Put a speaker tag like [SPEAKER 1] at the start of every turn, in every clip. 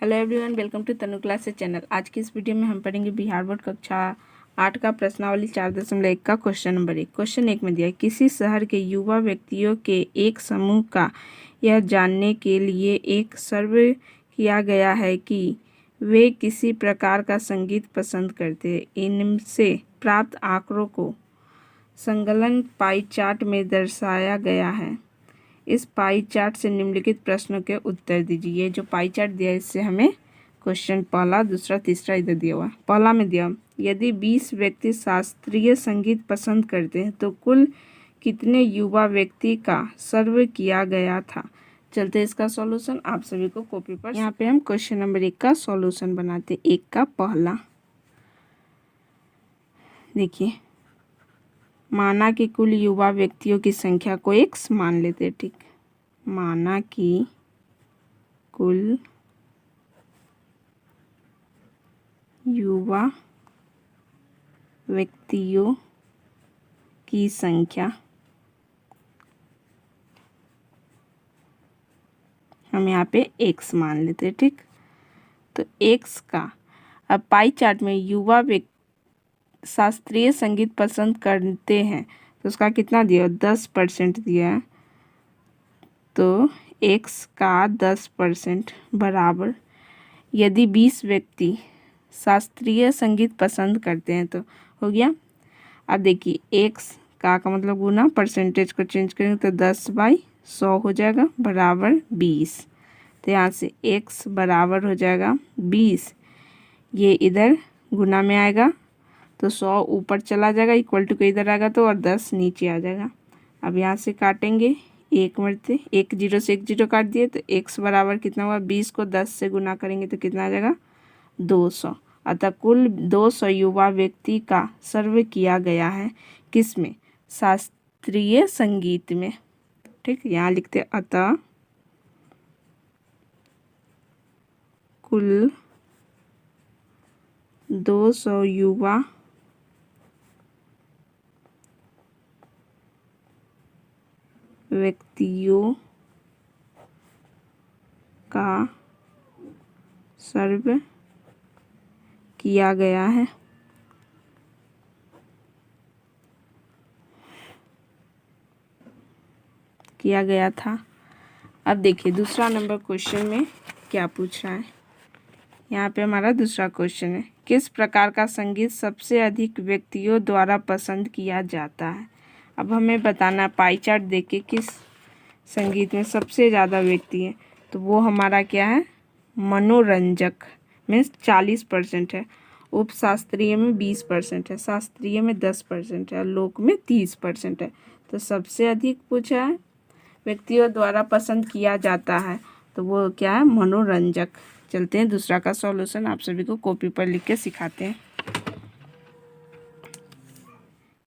[SPEAKER 1] Hello everyone, welcome to Tanu classes channel. आज की इस वीडियो में हम पढ़ेंगे बिहार बोर्ड कक्षा 8 का प्रश्नावली 4.1 का क्वेश्चन नंबर 1। क्वेश्चन 1 में दिया है, किसी शहर के युवा व्यक्तियों के एक समूह का यह जानने के लिए एक सर्वे किया गया है कि वे किसी प्रकार का संगीत पसंद करते हैं। इनसे प्राप्त आंकड़ों को संकलन पाई चार्ट में दर्शाया गया है। इस पाई चार्ट से निम्नलिखित प्रश्नों के उत्तर दीजिए। ये जो पाई चार्ट दिया है इससे हमें क्वेश्चन पहला, दूसरा, तीसरा इधर दिया हुआ है। पहला में दिया, यदि 20 व्यक्ति शास्त्रीय संगीत पसंद करते हैं तो कुल कितने युवा व्यक्ति का सर्वे किया गया था। चलते इसका सॉल्यूशन आप सभी को कॉपी पर। यहाँ पे हम क्वेश्चन नंबर 1 का सॉल्यूशन बनाते। 1 का पहला देखिए, माना कि कुल युवा व्यक्तियों की संख्या को x मान लेते हैं। ठीक, माना कि कुल युवा व्यक्तियों की संख्या हम यहाँ पे x मान लेते हैं। ठीक, तो x का अब पाई चार्ट में युवा व्यक्ति शास्त्रीय संगीत पसंद करते हैं तो उसका कितना दिया, 10% दिया है। तो x का 10% बराबर, यदि 20 व्यक्ति शास्त्रीय संगीत पसंद करते हैं तो हो गया। अब देखिए x का मतलब गुना, परसेंटेज को चेंज करेंगे तो 10/100 हो जाएगा बराबर 20। तो यहाँ से x बराबर हो जाएगा 20, ये इधर गुना में आएगा तो 100 ऊपर चला जाएगा, इक्वल टू के इधर आएगा तो और 10 नीचे आ जाएगा। अब यहाँ से काटेंगे, एक मरते एक जीरो से एक जीरो काट दिए तो x बराबर कितना हुआ, 20 को 10 से गुना करेंगे तो कितना आ जाएगा, 200। अतः कुल 200 युवा व्यक्ति का सर्वे किया गया है। किसमें, शास्त्रीय संगीत में। ठीक, यहाँ लिखते अतः कुल 200 युवा व्यक्तियों का सर्वे किया गया है। किया गया था। अब देखिए दूसरा नंबर क्वेश्चन में क्या पूछ रहा है। यहाँ पे हमारा दूसरा क्वेश्चन है, किस प्रकार का संगीत सबसे अधिक व्यक्तियों द्वारा पसंद किया जाता है। अब हमें बताना पाई चार्ट देख के किस संगीत में सबसे ज़्यादा व्यक्ति हैं, तो वो हमारा क्या है, मनोरंजक में 40% है, उपशास्त्रीय में 20% है, शास्त्रीय में 10% है, लोक में 30% है। तो सबसे अधिक पूछा है व्यक्तियों द्वारा पसंद किया जाता है तो वो क्या है, मनोरंजक। चलते हैं दूसरा का सॉल्यूशन आप सभी को कॉपी पर लिख के सिखाते हैं।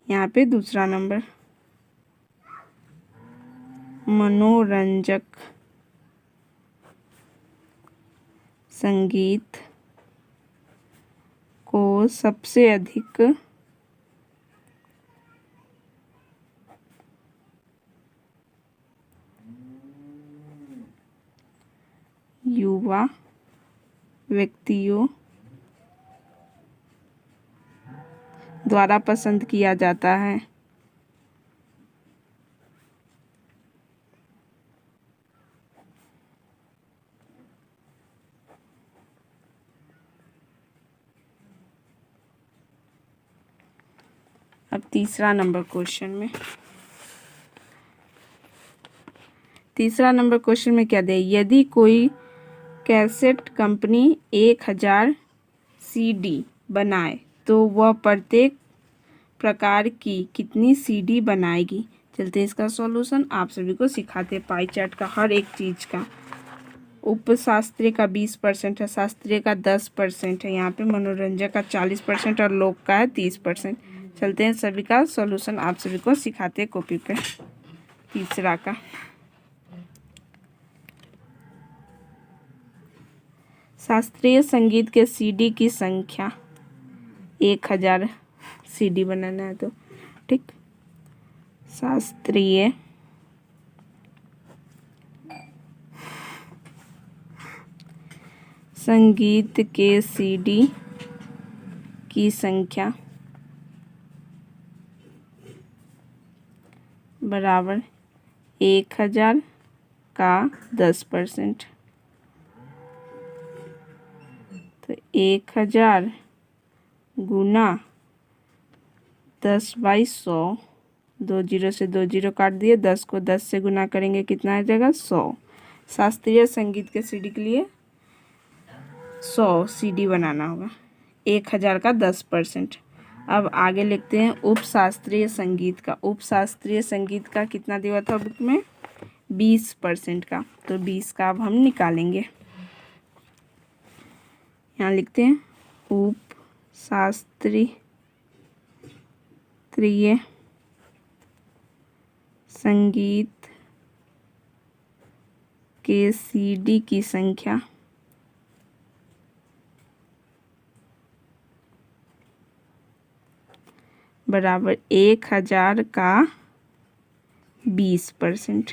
[SPEAKER 1] यहाँ पे दूसरा नंबर, मनोरंजक संगीत को सबसे अधिक युवा व्यक्तियों द्वारा पसंद किया जाता है। अब तीसरा नंबर क्वेश्चन में, तीसरा नंबर क्वेश्चन में क्या दे, यदि कोई कैसेट कंपनी 1000 CD बनाए तो वह प्रत्येक प्रकार की कितनी CD बनाएगी। चलते इसका सॉल्यूशन आप सभी को सिखाते हैं। पाई चार्ट का हर एक चीज़ का, उपशास्त्रीय का 20% है, शास्त्रीय का 10% है, यहाँ पे मनोरंजन का 40% और लोक का है 30%। चलते हैं सभी का सॉल्यूशन आप सभी को सिखाते हैं कॉपी पे। तीसरा का, शास्त्रीय संगीत के CD की संख्या 1000 CD बनाना है तो ठीक, शास्त्रीय संगीत के सीडी की संख्या बराबर 1000 का 10%। तो 1000 गुना 10/100, 2 जीरो से 2 जीरो काट दिए, 10 को 10 से गुना करेंगे कितना आ जाएगा 100। शास्त्रीय संगीत के सीडी के लिए 100 सीडी बनाना होगा, 1000 का 10%। अब आगे लिखते हैं उपशास्त्रीय संगीत का। उपशास्त्रीय संगीत का कितना दिया था बुक में 20% का, तो 20 का अब हम निकालेंगे। यहाँ लिखते हैं उपशास्त्रीय संगीत के सीडी की संख्या बराबर 1000 का 20%।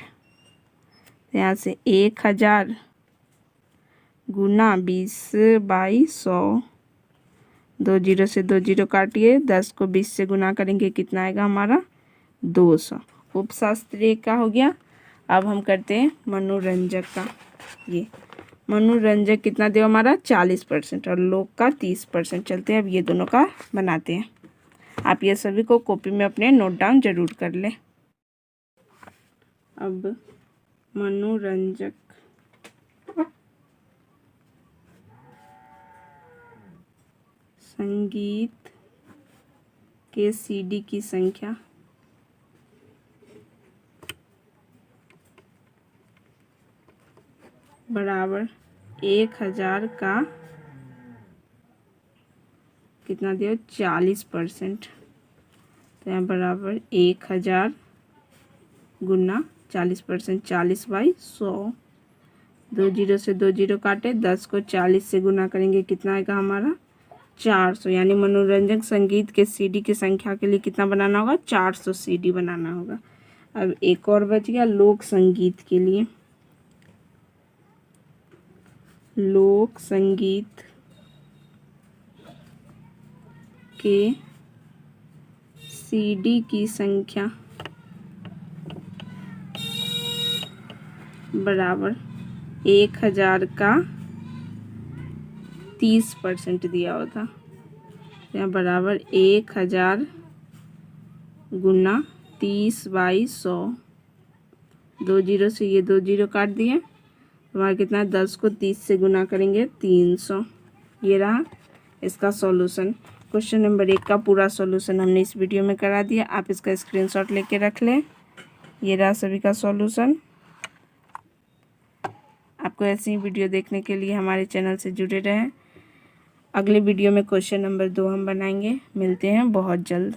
[SPEAKER 1] यहाँ से 1000 गुना 20/100, 2 जीरो से 2 जीरो काटिए, 10 को 20 से गुना करेंगे कितना आएगा हमारा 200। उपशास्त्रीय का हो गया। अब हम करते हैं मनोरंजक का। ये मनोरंजक कितना दिया हमारा 40% और लोक का 30%। चलते हैं अब ये दोनों का बनाते हैं। आप ये सभी को कॉपी में अपने नोट डाउन जरूर कर लें। अब मनोरंजक संगीत के सीडी की संख्या बराबर 1000 का कितना दिया 40%। तो यहाँ बराबर 1000 गुना 40%, 40/100, 2 जीरो से 2 जीरो काटे, 10 को 40 से गुना करेंगे कितना आएगा हमारा 400। यानी मनोरंजक संगीत के सीडी की संख्या के लिए कितना बनाना होगा 400 सीडी बनाना होगा। अब एक और बच गया लोक संगीत के लिए। लोक संगीत के सीडी की संख्या बराबर 1000 का 30% दिया हुआ था। यहाँ बराबर 1000 गुना 30/100, 2 जीरो से ये 2 जीरो काट दिए, हमारा कितना 10 को 30 से गुना करेंगे 300। ये रहा इसका सॉल्यूशन। क्वेश्चन नंबर 1 का पूरा सॉल्यूशन हमने इस वीडियो में करा दिया। आप इसका स्क्रीनशॉट लेके रख लें। ये रहा सभी का सॉल्यूशन। आपको ऐसी ही वीडियो देखने के लिए हमारे चैनल से जुड़े रहें। अगले वीडियो में क्वेश्चन नंबर 2 हम बनाएंगे। मिलते हैं बहुत जल्द।